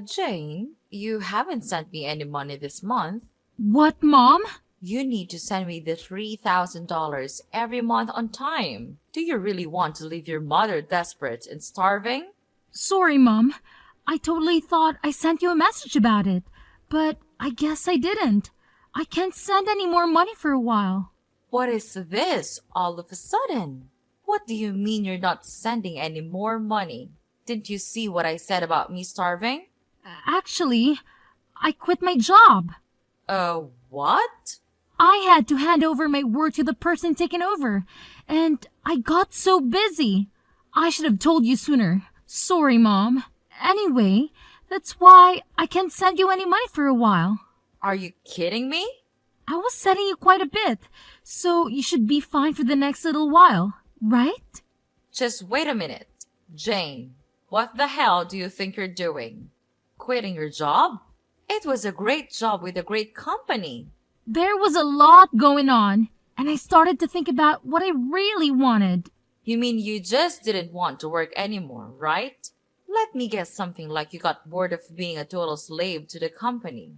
Jane, you haven't sent me any money this month. What, Mom? You need to send me the $3,000 every month on time. Do you really want to leave your mother desperate and starving? Sorry, Mom. I totally thought I sent you a message about it, but I guess I didn't. I can't send any more money for a while. What is this all of a sudden? What do you mean you're not sending any more money? Didn't you see what I said about me starving? Actually, I quit my job. What? I had to hand over my work to the person taking over, and I got so busy. I should have told you sooner. Sorry, Mom. Anyway, that's why I can't send you any money for a while. Are you kidding me? I was sending you quite a bit, so you should be fine for the next little while, right? Just wait a minute. Jane, what the hell do you think you're doing? Quitting your job? It was a great job with a great company. There was a lot going on, and I started to think about what I really wanted. You mean you just didn't want to work anymore, right? Let me guess, something like you got bored of being a total slave to the company.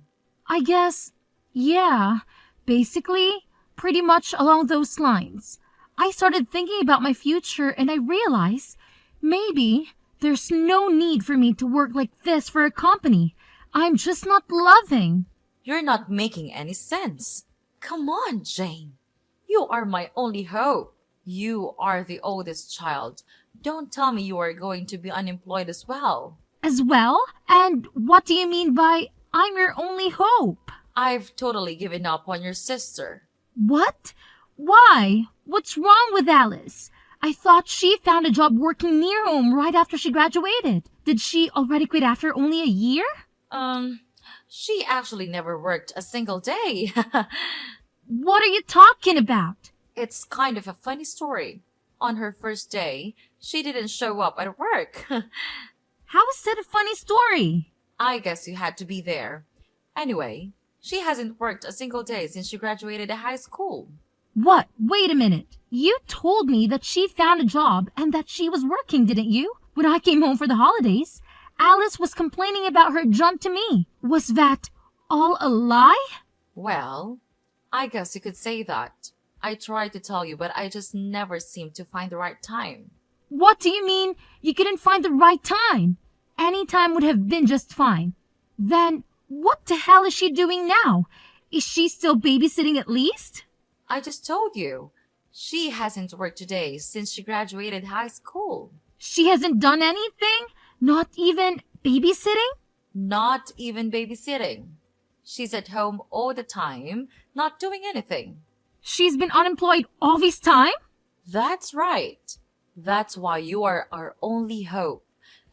I guess, yeah, basically, pretty much along those lines. I started thinking about my future and I realized maybe there's no need for me to work like this for a company I'm just not loving. You're not making any sense. Come on, Jane. You are my only hope. You are the oldest child. Don't tell me you are going to be unemployed as well. As well? And what do you mean by I'm your only hope? I've totally given up on your sister. What? Why? What's wrong with Alice? I thought she found a job working near home right after she graduated. Did she already quit after only a year? She actually never worked a single day. What are you talking about? It's kind of a funny story. On her first day, she didn't show up at work. How is that a funny story? I guess you had to be there. Anyway, she hasn't worked a single day since she graduated high school. What? Wait a minute. You told me that she found a job and that she was working, didn't you? When I came home for the holidays, Alice was complaining about her jump to me. Was that all a lie? Well, I guess you could say that. I tried to tell you, but I just never seemed to find the right time. What do you mean you couldn't find the right time? Any time would have been just fine. Then what the hell is she doing now? Is she still babysitting at least? I just told you. She hasn't worked today since she graduated high school. She hasn't done anything? Not even babysitting? Not even babysitting. She's at home all the time, not doing anything. She's been unemployed all this time? That's right. That's why you are our only hope.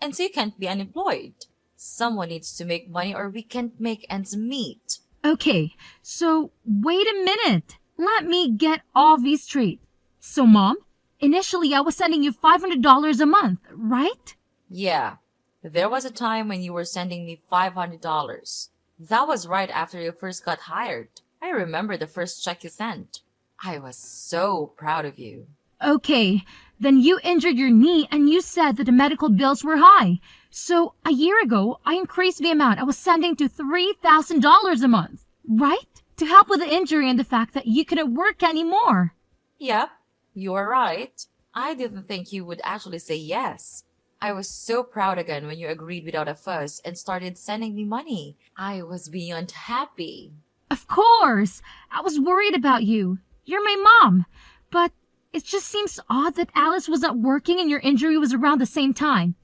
And so you can't be unemployed. Someone needs to make money or we can't make ends meet. Okay, so wait a minute. Let me get all these straight. So, Mom, initially I was sending you $500 a month, right? Yeah. There was a time when you were sending me $500. That was right after you first got hired. I remember the first check you sent. I was so proud of you. Okay, then you injured your knee and you said that the medical bills were high. So a year ago, I increased the amount I was sending to $3,000 a month, right? To help with the injury and the fact that you couldn't work anymore. Yep, you are right. I didn't think you would actually say yes. I was so proud again when you agreed without a fuss and started sending me money. I was beyond happy. Of course, I was worried about you. You're my mom. But it just seems odd that Alice was not working and your injury was around the same time.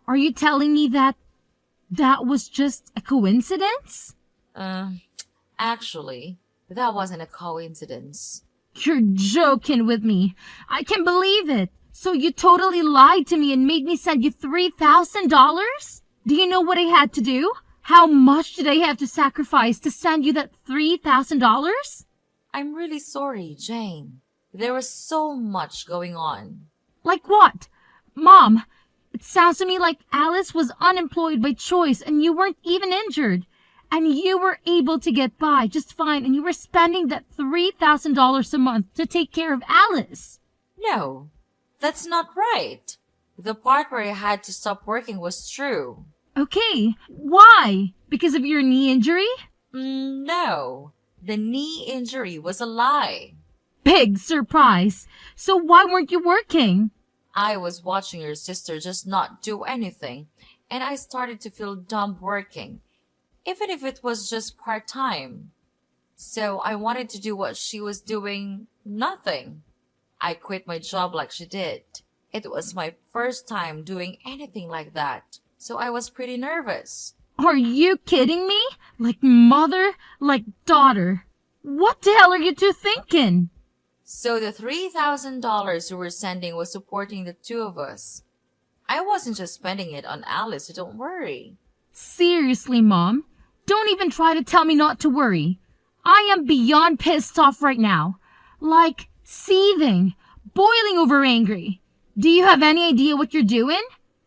Are you telling me that was just a coincidence? Actually, that wasn't a coincidence. You're joking with me. I can't believe it. So you totally lied to me and made me send you $3,000? Do you know what I had to do? How much did I have to sacrifice to send you that $3,000? I'm really sorry, Jane. There was so much going on. Like what? Mom, it sounds to me like Alice was unemployed by choice and you weren't even injured. And you were able to get by just fine and you were spending that $3,000 a month to take care of Alice. No, that's not right. The part where I had to stop working was true. Okay, why? Because of your knee injury? No, the knee injury was a lie. Big surprise. So why weren't you working? I was watching your sister just not do anything, and I started to feel dumb working, even if it was just part time. So I wanted to do what she was doing, nothing. I quit my job like she did. It was my first time doing anything like that, so I was pretty nervous. Are you kidding me? Like mother, like daughter. What the hell are you two thinking? So the $3,000 you were sending was supporting the two of us. I wasn't just spending it on Alice, so don't worry. Seriously, Mom, don't even try to tell me not to worry. I am beyond pissed off right now. Like, seething, boiling over angry. Do you have any idea what you're doing?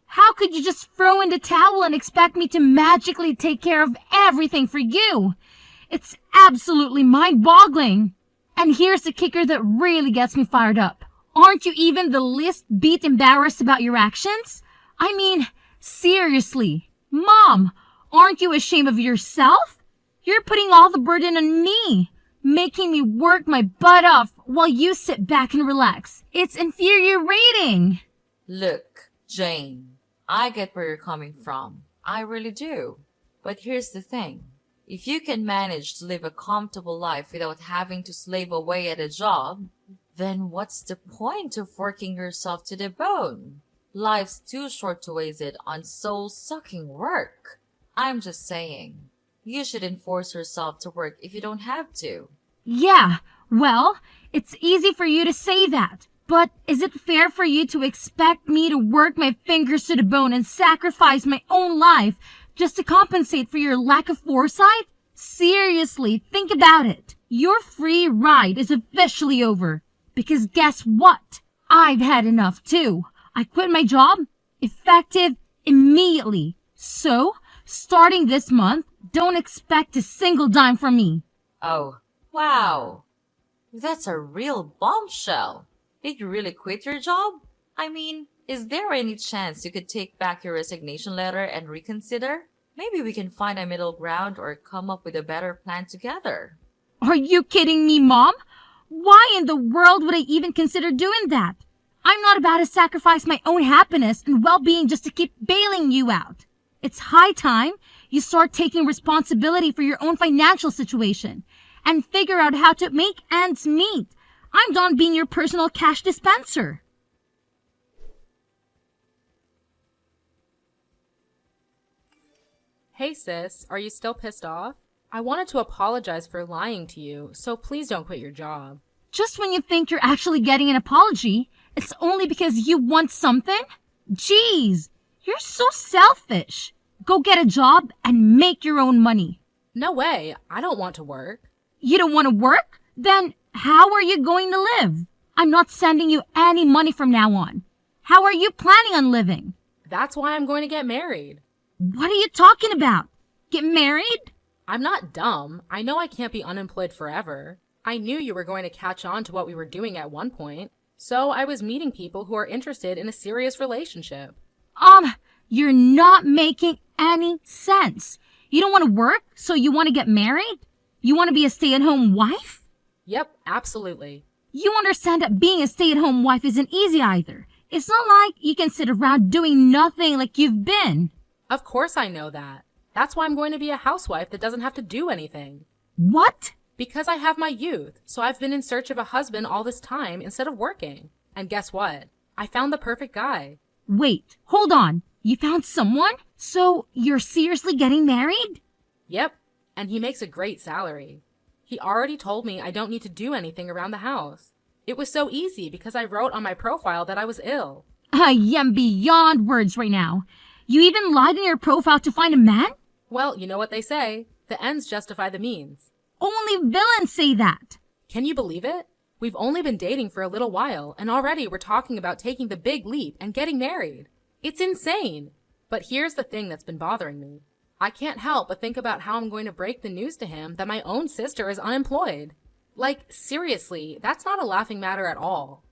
How could you just throw in the towel and expect me to magically take care of everything for you? It's absolutely mind-boggling. And here's the kicker that really gets me fired up. Aren't you even the least bit embarrassed about your actions? I mean, seriously. Mom, aren't you ashamed of yourself? You're putting all the burden on me, making me work my butt off while you sit back and relax. It's infuriating. Look, Jane, I get where you're coming from. I really do. But here's the thing. If you can manage to live a comfortable life without having to slave away at a job, then what's the point of working yourself to the bone? Life's too short to waste it on soul-sucking work. I'm just saying, you shouldn't force yourself to work if you don't have to. Yeah, well, it's easy for you to say that. But is it fair for you to expect me to work my fingers to the bone and sacrifice my own life just to compensate for your lack of foresight? Seriously, think about it. Your free ride is officially over. Because guess what? I've had enough too. I quit my job, effective immediately. So, starting this month, don't expect a single dime from me. Oh, wow. That's a real bombshell. Did you really quit your job? I mean, is there any chance you could take back your resignation letter and reconsider? Maybe we can find a middle ground or come up with a better plan together. Are you kidding me, Mom? Why in the world would I even consider doing that? I'm not about to sacrifice my own happiness and well-being just to keep bailing you out. It's high time you start taking responsibility for your own financial situation and figure out how to make ends meet. I'm done being your personal cash dispenser. Hey sis, are you still pissed off? I wanted to apologize for lying to you, so please don't quit your job. Just when you think you're actually getting an apology, it's only because you want something? Jeez, you're so selfish. Go get a job and make your own money. No way, I don't want to work. You don't want to work? Then how are you going to live? I'm not sending you any money from now on. How are you planning on living? That's why I'm going to get married. What are you talking about? Get married? I'm not dumb. I know I can't be unemployed forever. I knew you were going to catch on to what we were doing at one point. So I was meeting people who are interested in a serious relationship. You're not making any sense. You don't want to work, so you want to get married? You want to be a stay-at-home wife? Yep, absolutely. You understand that being a stay-at-home wife isn't easy either. It's not like you can sit around doing nothing like you've been. Of course I know that. That's why I'm going to be a housewife that doesn't have to do anything. What? Because I have my youth, so I've been in search of a husband all this time instead of working. And guess what? I found the perfect guy. Wait, hold on. You found someone? So you're seriously getting married? Yep, and he makes a great salary. He already told me I don't need to do anything around the house. It was so easy because I wrote on my profile that I was ill. I am beyond words right now. You even lied in your profile to find a man? Well, you know what they say. The ends justify the means. Only villains say that. Can you believe it? We've only been dating for a little while, and already we're talking about taking the big leap and getting married. It's insane. But here's the thing that's been bothering me. I can't help but think about how I'm going to break the news to him that my own sister is unemployed. Like, seriously, that's not a laughing matter at all.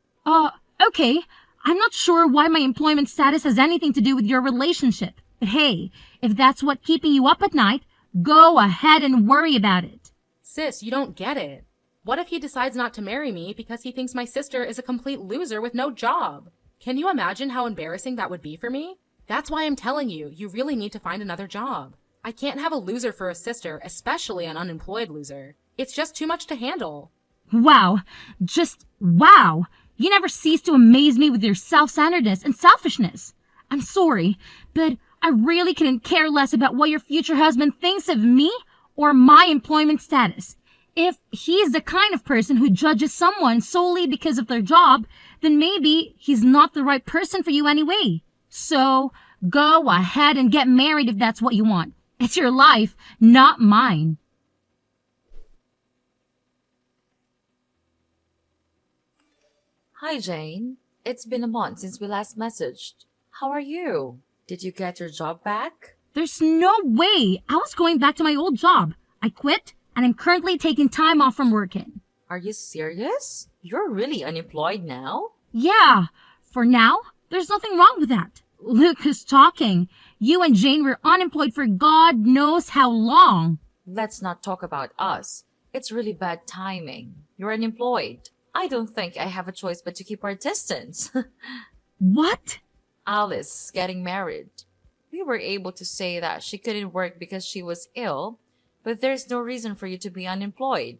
Okay. I'm not sure why my employment status has anything to do with your relationship. But hey, if that's what keeping you up at night, go ahead and worry about it. Sis, you don't get it. What if he decides not to marry me because he thinks my sister is a complete loser with no job? Can you imagine how embarrassing that would be for me? That's why I'm telling you, you really need to find another job. I can't have a loser for a sister, especially an unemployed loser. It's just too much to handle. Wow. Just wow. You never cease to amaze me with your self-centeredness and selfishness. I'm sorry, but I really couldn't care less about what your future husband thinks of me or my employment status. If he is the kind of person who judges someone solely because of their job, then maybe he's not the right person for you anyway. So, go ahead and get married if that's what you want. It's your life, not mine. Hi, Jane. It's been a month since we last messaged. How are you? Did you get your job back? There's no way. I was going back to my old job. I quit, and I'm currently taking time off from working. Are you serious? You're really unemployed now? Yeah, for now, there's nothing wrong with that. Look who's talking. You and Jane were unemployed for God knows how long. Let's not talk about us. It's really bad timing. You're unemployed. I don't think I have a choice but to keep our distance. What? Alice getting married. We were able to say that she couldn't work because she was ill, but there's no reason for you to be unemployed.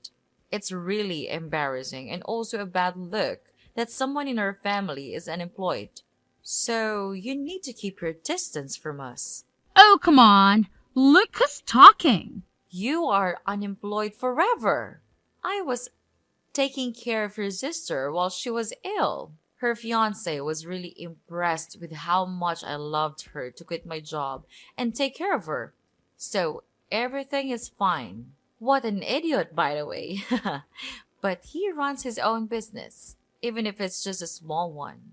It's really embarrassing and also a bad look that someone in our family is unemployed. So you need to keep your distance from us. Oh, come on. Look who's talking. You are unemployed forever. I was taking care of your sister while she was ill. Her fiance was really impressed with how much I loved her to quit my job and take care of her. So everything is fine. What an idiot, by the way. But he runs his own business, even if it's just a small one.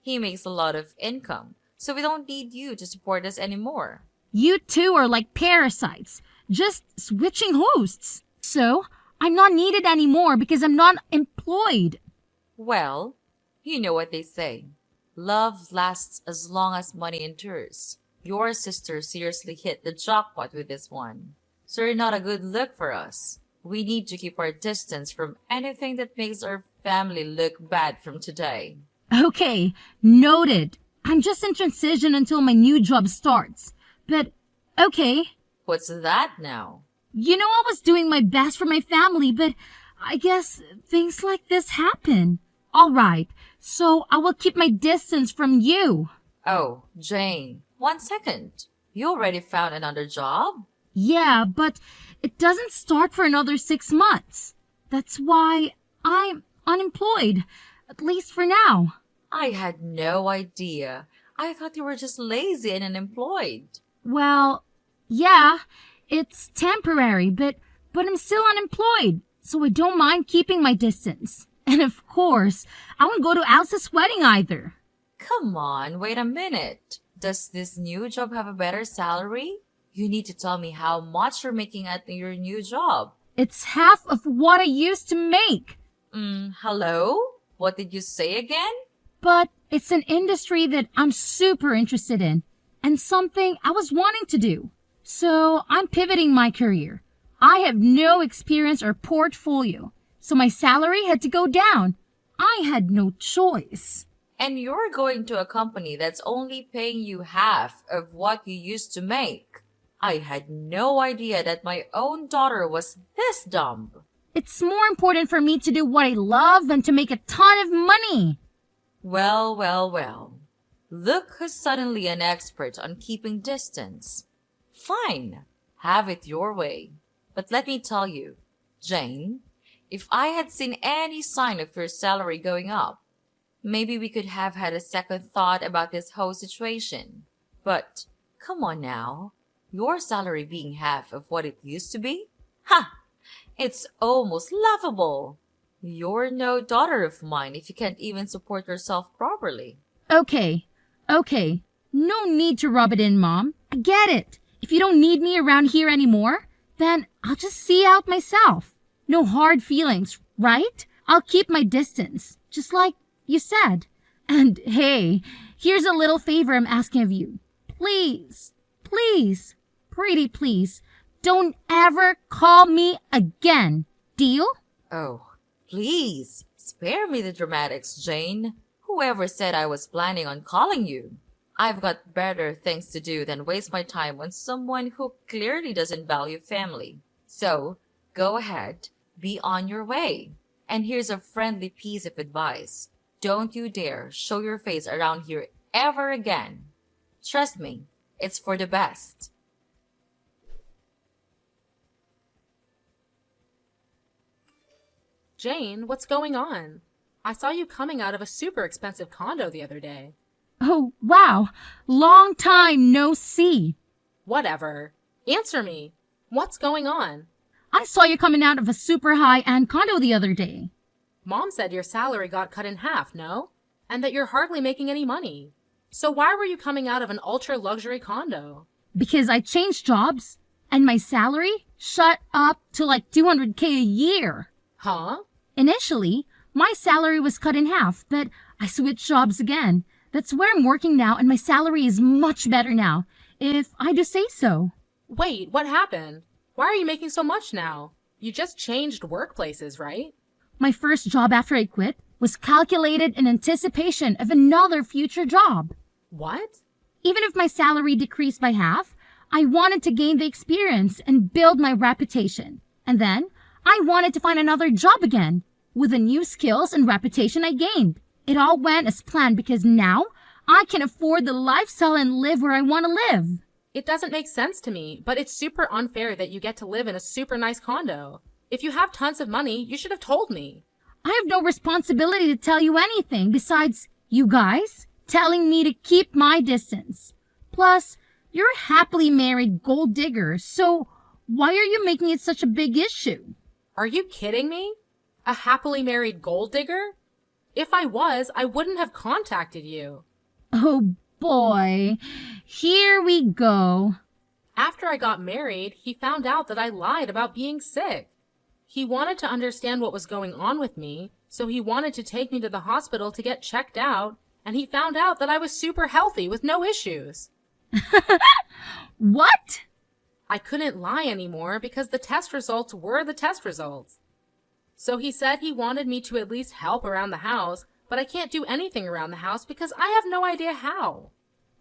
He makes a lot of income, so we don't need you to support us anymore. You two are like parasites, just switching hosts. So, I'm not needed anymore because I'm not employed. Well, you know what they say. Love lasts as long as money endures. Your sister seriously hit the jackpot with this one. So you're not a good look for us. We need to keep our distance from anything that makes our family look bad from today. Okay, noted. I'm just in transition until my new job starts. But, okay. What's that now? You know, I was doing my best for my family, but I guess things like this happen. All right, so I will keep my distance from you. Oh, Jane, 1 second. You already found another job? Yeah, but it doesn't start for another 6 months. That's why I'm unemployed, at least for now. I had no idea. I thought you were just lazy and unemployed. Well, yeah, it's temporary, but I'm still unemployed, so I don't mind keeping my distance. And of course, I won't go to Alice's wedding either. Come on, wait a minute. Does this new job have a better salary? You need to tell me how much you're making at your new job. It's half of what I used to make. Hello? What did you say again? But it's an industry that I'm super interested in and something I was wanting to do. So I'm pivoting my career. I have no experience or portfolio, so my salary had to go down. I had no choice. And you're going to a company that's only paying you half of what you used to make. I had no idea that my own daughter was this dumb. It's more important for me to do what I love than to make a ton of money. Well, well, well. Look who's suddenly an expert on keeping distance. Fine, have it your way. But let me tell you, Jane, if I had seen any sign of your salary going up, maybe we could have had a second thought about this whole situation. But come on now, your salary being half of what it used to be? Ha! It's almost laughable. You're no daughter of mine if you can't even support yourself properly. Okay. No need to rub it in, Mom. I get it. If you don't need me around here anymore, then I'll just see out myself. No hard feelings, right? I'll keep my distance, just like you said. And hey, here's a little favor I'm asking of you. Please, Please, pretty please, don't ever call me again. Deal? Oh, please, spare me the dramatics, Jane. Whoever said I was planning on calling you? I've got better things to do than waste my time on someone who clearly doesn't value family. So, go ahead, be on your way. And here's a friendly piece of advice. Don't you dare show your face around here ever again. Trust me, it's for the best. Jane, what's going on? I saw you coming out of a super expensive condo the other day. Oh, wow. Long time no see. Whatever. Answer me. What's going on? I saw you coming out of a super high-end condo the other day. Mom said your salary got cut in half, no? And that you're hardly making any money. So why were you coming out of an ultra-luxury condo? Because I changed jobs, and my salary shot up to like $200K a year. Huh? Initially, my salary was cut in half, but I switched jobs again. That's where I'm working now, and my salary is much better now, if I do say so. Wait, what happened? Why are you making so much now? You just changed workplaces, right? My first job after I quit was calculated in anticipation of another future job. What? Even if my salary decreased by half, I wanted to gain the experience and build my reputation. And then, I wanted to find another job again, with the new skills and reputation I gained. It all went as planned because now, I can afford the lifestyle and live where I want to live. It doesn't make sense to me, but it's super unfair that you get to live in a super nice condo. If you have tons of money, you should have told me. I have no responsibility to tell you anything besides you guys telling me to keep my distance. Plus, you're a happily married gold digger, so why are you making it such a big issue? Are you kidding me? A happily married gold digger? If I was, I wouldn't have contacted you. Oh boy, here we go. After I got married, he found out that I lied about being sick. He wanted to understand what was going on with me, so he wanted to take me to the hospital to get checked out, and he found out that I was super healthy with no issues. What? I couldn't lie anymore because the test results were the test results. So he said he wanted me to at least help around the house, but I can't do anything around the house because I have no idea how.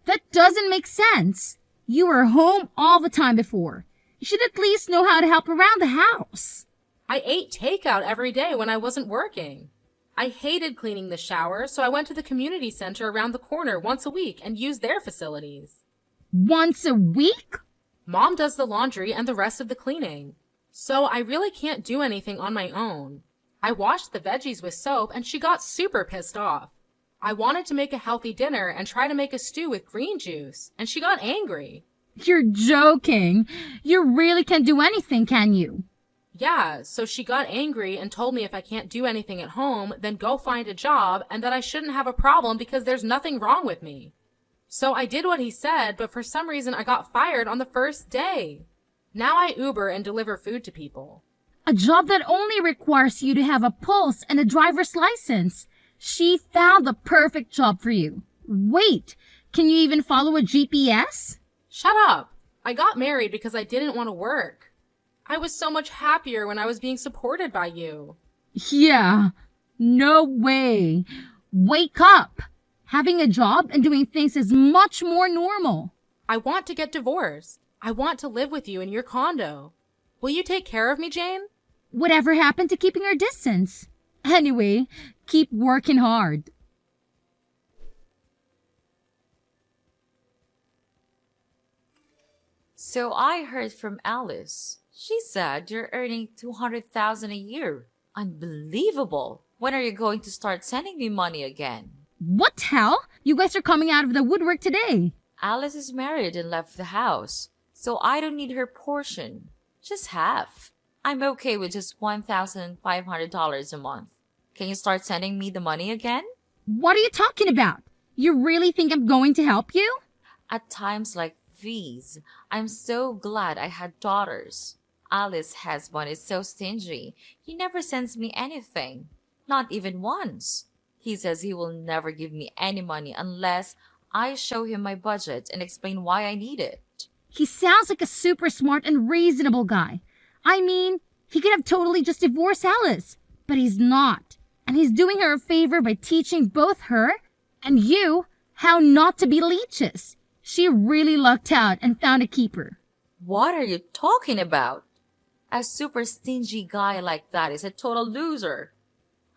That doesn't make sense. You were home all the time before. You should at least know how to help around the house. I ate takeout every day when I wasn't working. I hated cleaning the shower, so I went to the community center around the corner once a week and used their facilities. Once a week? Mom does the laundry and the rest of the cleaning. So I really can't do anything on my own. I washed the veggies with soap and she got super pissed off. I wanted to make a healthy dinner and try to make a stew with green juice, and she got angry. You're joking. You really can't do anything, can you? Yeah, so she got angry and told me if I can't do anything at home, then go find a job and that I shouldn't have a problem because there's nothing wrong with me. So I did what he said, but for some reason I got fired on the first day. Now I Uber and deliver food to people. A job that only requires you to have a pulse and a driver's license. She found the perfect job for you. Wait, can you even follow a GPS? Shut up! I got married because I didn't want to work. I was so much happier when I was being supported by you. Yeah, no way. Wake up. Having a job and doing things is much more normal. I want to get divorced. I want to live with you in your condo. Will you take care of me, Jane? Whatever happened to keeping our distance? Anyway, keep working hard. So I heard from Alice. She said you're earning 200,000 a year. Unbelievable. When are you going to start sending me money again? What the hell? You guys are coming out of the woodwork today. Alice is married and left the house, so I don't need her portion. Just half. I'm okay with just $1,500 a month. Can you start sending me the money again? What are you talking about? You really think I'm going to help you? At times like these, I'm so glad I had daughters. Alice's husband is so stingy. He never sends me anything. Not even once. He says he will never give me any money unless I show him my budget and explain why I need it. He sounds like a super smart and reasonable guy. I mean, he could have totally just divorced Alice, but he's not. And he's doing her a favor by teaching both her and you how not to be leeches. She really lucked out and found a keeper. What are you talking about? A super stingy guy like that is a total loser.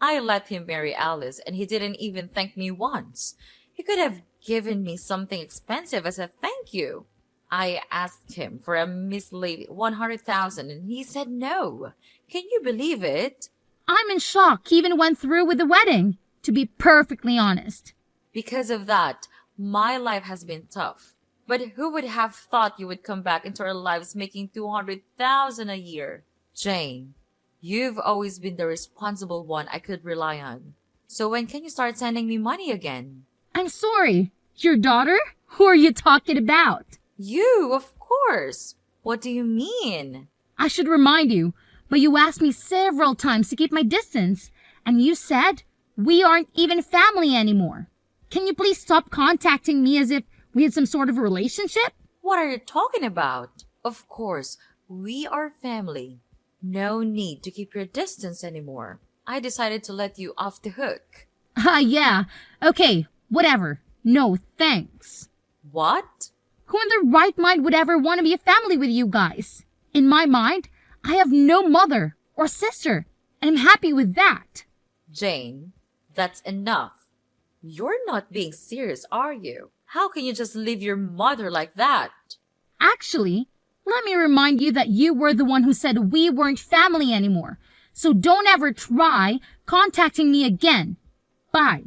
I let him marry Alice and he didn't even thank me once. He could have given me something expensive as a thank you. I asked him for a measly 100,000 and he said no. Can you believe it? I'm in shock he even went through with the wedding, to be perfectly honest. Because of that, my life has been tough. But who would have thought you would come back into our lives making 200,000 a year? Jane, you've always been the responsible one I could rely on. So when can you start sending me money again? I'm sorry. Your daughter? Who are you talking about? You, of course. What do you mean? I should remind you, but you asked me several times to keep my distance, and you said we aren't even family anymore. Can you please stop contacting me as if we had some sort of relationship? What are you talking about? Of course, we are family. No need to keep your distance anymore. I decided to let you off the hook. Yeah. Okay, whatever. No, thanks. What? Who in their right mind would ever want to be a family with you guys? In my mind, I have no mother or sister, and I'm happy with that. Jane, that's enough. You're not being serious, are you? How can you just leave your mother like that? Actually, let me remind you that you were the one who said we weren't family anymore. So don't ever try contacting me again. Bye.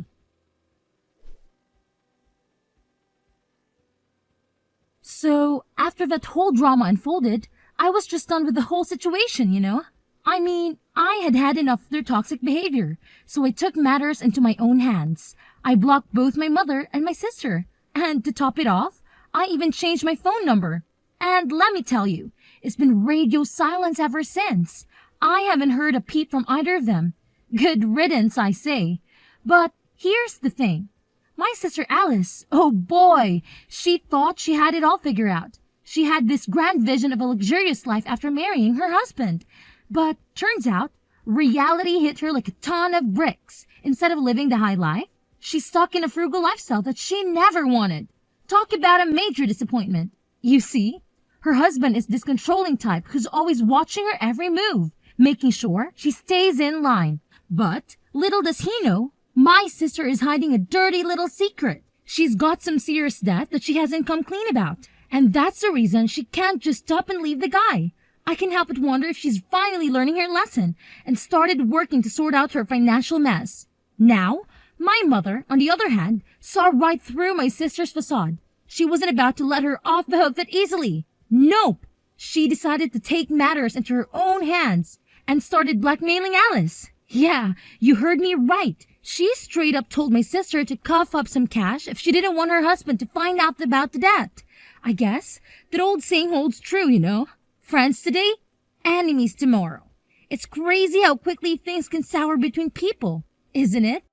So, after that whole drama unfolded, I was just done with the whole situation, you know? I mean, I had had enough of their toxic behavior, so I took matters into my own hands. I blocked both my mother and my sister. And to top it off, I even changed my phone number. And let me tell you, it's been radio silence ever since. I haven't heard a peep from either of them. Good riddance, I say. But here's the thing. My sister Alice, oh boy, she thought she had it all figured out. She had this grand vision of a luxurious life after marrying her husband. But turns out, reality hit her like a ton of bricks. Instead of living the high life, she's stuck in a frugal lifestyle that she never wanted. Talk about a major disappointment. You see, her husband is this controlling type who's always watching her every move, making sure she stays in line. But little does he know, my sister is hiding a dirty little secret. She's got some serious debt that she hasn't come clean about. And that's the reason she can't just stop and leave the guy. I can help but wonder if she's finally learning her lesson and started working to sort out her financial mess. Now, my mother, on the other hand, saw right through my sister's facade. She wasn't about to let her off the hook that easily. Nope. She decided to take matters into her own hands and started blackmailing Alice. Yeah, you heard me right. She straight up told my sister to cough up some cash if she didn't want her husband to find out about the debt. I guess that old saying holds true, you know. Friends today, enemies tomorrow. It's crazy how quickly things can sour between people, isn't it?